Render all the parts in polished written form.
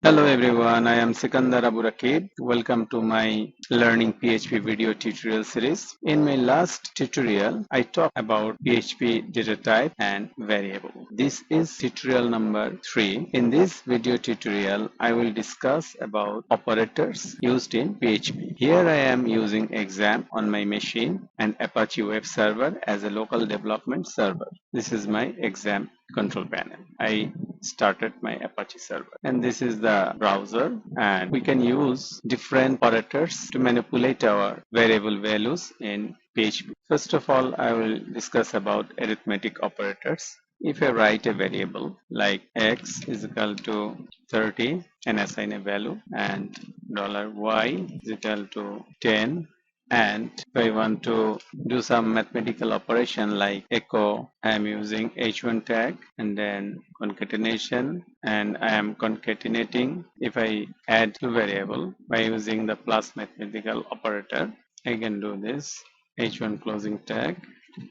Hello everyone, I am Sikandar Abu Rakib. Welcome to my Learning PHP video tutorial series. In my last tutorial, I talked about PHP data type and variable. This is tutorial number 3. In this video tutorial, I will discuss about operators used in PHP. Here I am using exam on my machine and Apache web server as a local development server. This is my exam control panel. I started my Apache server, and this is the browser, and we can use different operators to manipulate our variable values in PHP. First of all, I will discuss about arithmetic operators. If I write a variable like x is equal to 30 and assign a value, and $y is equal to 10, and if I want to do some mathematical operation like echo, I am using h1 tag and then concatenation, and I am concatenating. If I add two variable by using the plus mathematical operator, I can do this h1 closing tag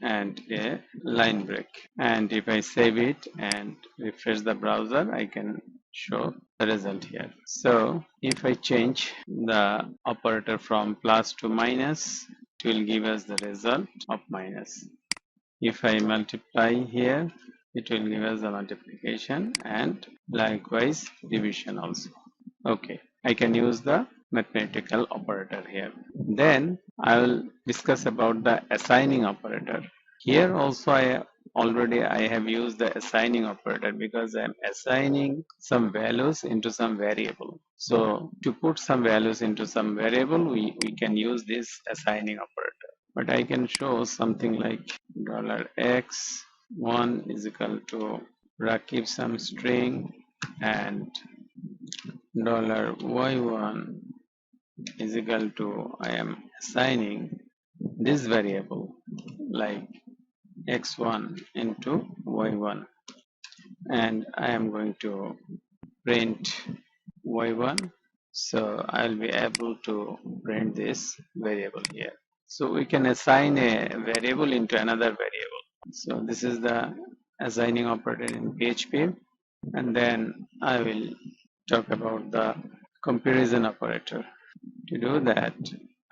and a line break. And if I save it and refresh the browser, I can show the result here. So if I change the operator from plus to minus, it will give us the result of minus. If I multiply here, it will give us the multiplication, and likewise division also. Okay, I can use the mathematical operator here. Then I will discuss about the assigning operator. Here also I have used the assigning operator because I am assigning some values into some variable. So to put some values into some variable, we can use this assigning operator. But I can show something like $x1 is equal to Rakib some string, and $y1 is equal to, I am assigning this variable like x1 into y1, and I am going to print y1, so I'll be able to print this variable here. So we can assign a variable into another variable. So this is the assigning operator in PHP, and then I will talk about the comparison operator. To do that,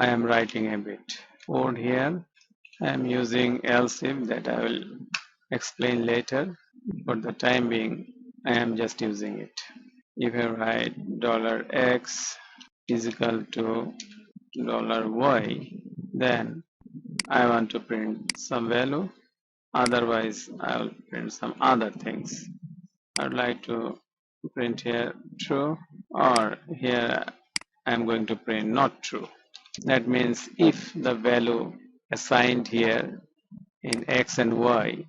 I am writing a bit code here. I am using else if that I will explain later. For the time being, I am just using it. If I write $x is equal to $y, then I want to print some value. Otherwise, I will print some other things. I would like to print here true, or here I am going to print not true. That means if the value assigned here in x and y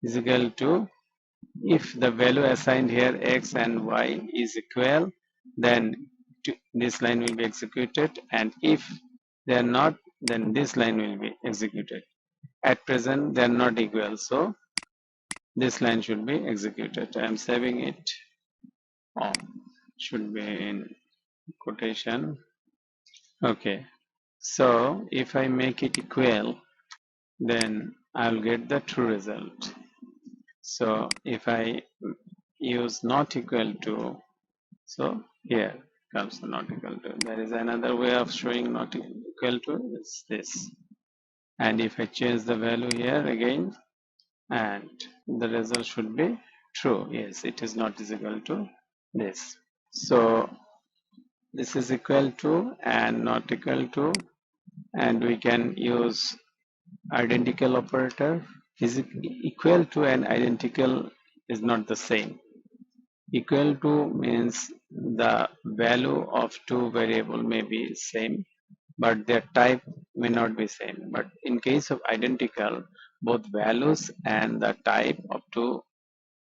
is equal to, if the value assigned here x and y is equal, then this line will be executed, and if they are not, then this line will be executed. At present they are not equal, so this line should be executed. I am saving it. Should be in quotation. Okay, so if I make it equal, then I'll get the true result. So if I use not equal to, so here comes the not equal to. There is another way of showing not equal to, is this. And if I change the value here again, and the result should be true. Yes, it is not is equal to this. So this is equal to and not equal to, and we can use identical operator. Is equal to and identical is not the same. Equal to means the value of two variable may be same, but their type may not be same. But in case of identical, both values and the type of two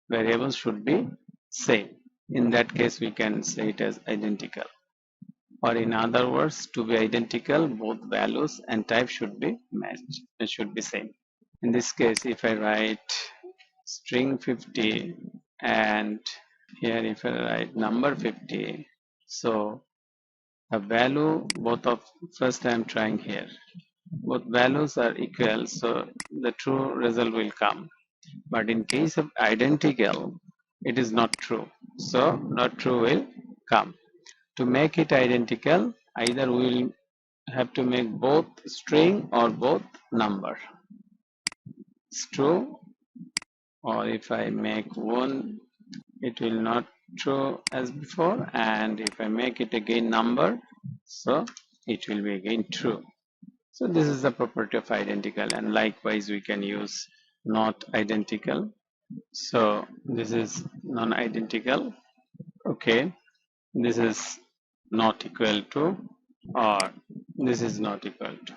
variables should be same. In that case, we can say it as identical. Or in other words, to be identical, both values and type should be matched. It should be same. In this case, if I write string 50 and here if I write number 50, so the value both of, first I am trying here, both values are equal, so the true result will come. But in case of identical, it is not true, so not true will come. To make it identical, either we will have to make both string or both number. It's true, or if I make one, it will not true as before, and if I make it again number, so it will be again true. So this is the property of identical, and likewise we can use not identical. So this is non-identical. Okay, this is not equal to, or this is not equal to.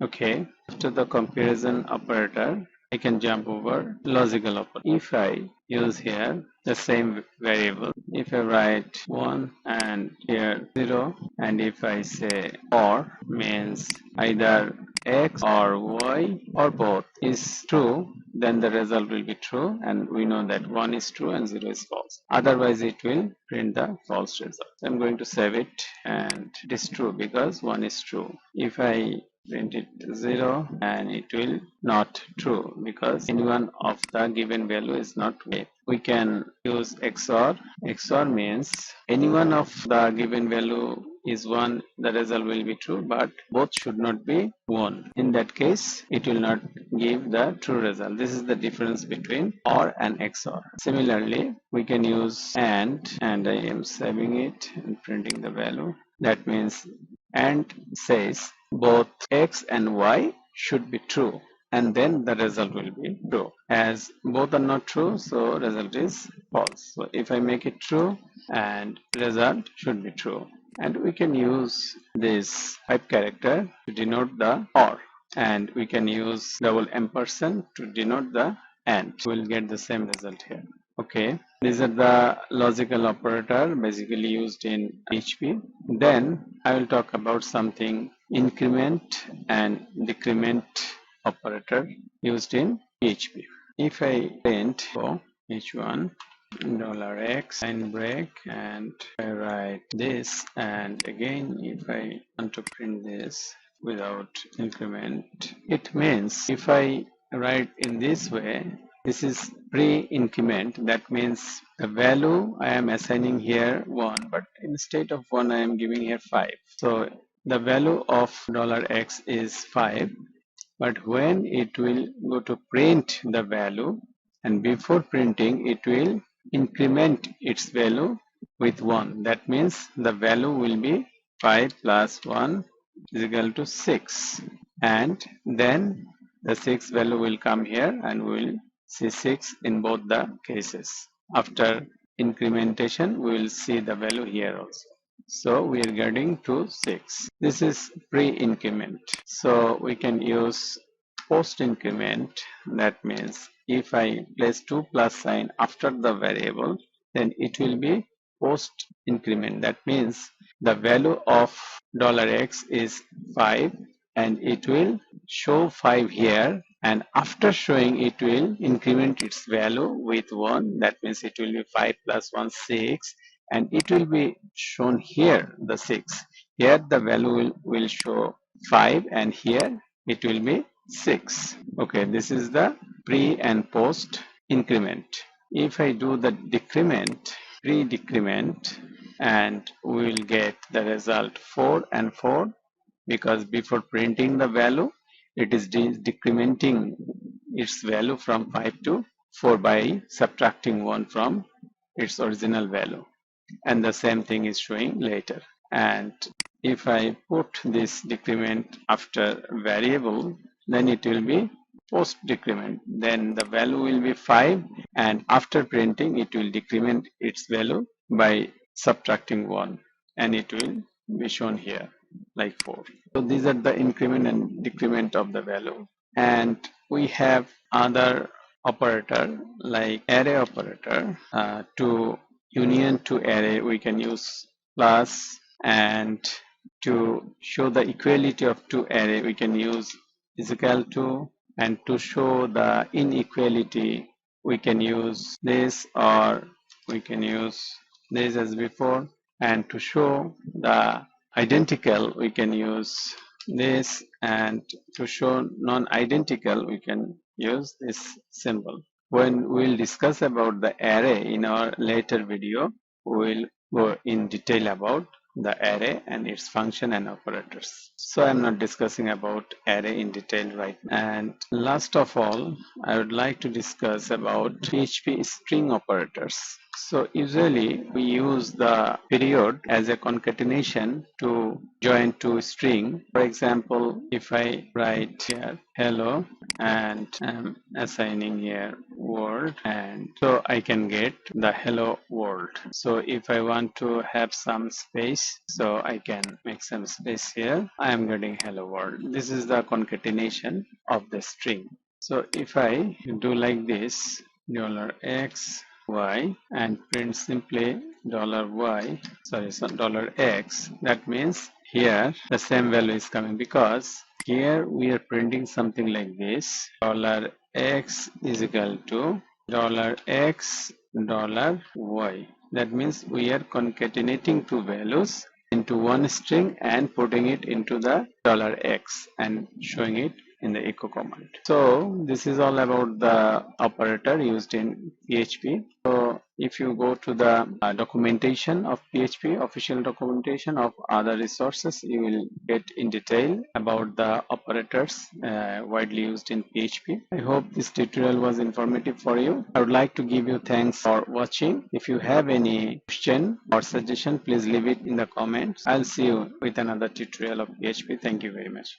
Okay, after the comparison operator, I can jump over logical operator. If I use here the same variable, if I write 1 and here 0, and if I say or, means either x or y or both is true, then the result will be true, and we know that 1 is true and 0 is false. Otherwise it will print the false result. So I'm going to save it, and it is true because 1 is true. If I print it 0, and it will not true because any one of the given value is not y. We can use XOR. XOR means any one of the given value is 1, the result will be true, but both should not be 1. In that case, it will not give the true result. This is the difference between OR and XOR. Similarly, we can use AND, and I am saving it and printing the value. That means AND says both X and Y should be true, and then the result will be true. As both are not true, so result is false. So if I make it true, and result should be true. And we can use this pipe character to denote the OR, and we can use double ampersand to denote the AND. We'll get the same result here. Okay, these are the logical operator basically used in PHP. Then I will talk about something increment and decrement operator used in PHP. If I print h1 $x sign break, and I write this, and again if I want to print this without increment, it means if I write in this way, this is pre-increment. That means the value I am assigning here 1, but instead of 1 I am giving here 5. So the value of $x is 5, but when it will go to print the value, and before printing it will increment its value with 1. That means the value will be 5 plus 1 is equal to 6, and then the 6 value will come here, and we will see 6 in both the cases. After incrementation we will see the value here also. So we are getting to 6. This is pre-increment. So we can use post-increment. That means if I place 2 plus sign after the variable, then it will be post-increment. That means the value of $x is 5, and it will show 5 here, and after showing it will increment its value with 1. That means it will be 5 plus 1 6, and it will be shown here the 6. Here the value will show 5, and here it will be 6. Okay, this is the pre and post increment. If I do the decrement, pre-decrement, and we will get the result 4 and 4, because before printing the value it is decrementing its value from 5 to 4 by subtracting 1 from its original value, and the same thing is showing later. And if I put this decrement after variable, then it will be post decrement. Then the value will be 5, and after printing it will decrement its value by subtracting 1, and it will be shown here like 4. So these are the increment and decrement of the value. And we have other operator like array operator. To union to array we can use plus, and to show the equality of two array we can use is equal to, and to show the inequality we can use this, or we can use this as before, and to show the identical we can use this, and to show non-identical we can use this symbol. When we'll discuss about the array in our later video, we'll go in detail about the array and its function and operators. So I'm not discussing about array in detail right now. And last of all, I would like to discuss about PHP string operators. So usually we use the period as a concatenation to join to string. For example, if I write here hello and I'm assigning here world, and so I can get the hello world. So if I want to have some space, so I can make some space here. I am getting hello world. This is the concatenation of the string. So if I do like this, $x y and print simply $y, sorry, so $x, that means here the same value is coming, because here we are printing something like this, $x is equal to $x $y. That means we are concatenating two values into one string and putting it into the $x and showing it in the echo command. So this is all about the operator used in PHP. So if you go to the documentation of PHP, official documentation of other resources, you will get in detail about the operators widely used in PHP. I hope this tutorial was informative for you. I would like to give you thanks for watching. If you have any question or suggestion, please leave it in the comments. I'll see you with another tutorial of PHP. Thank you very much.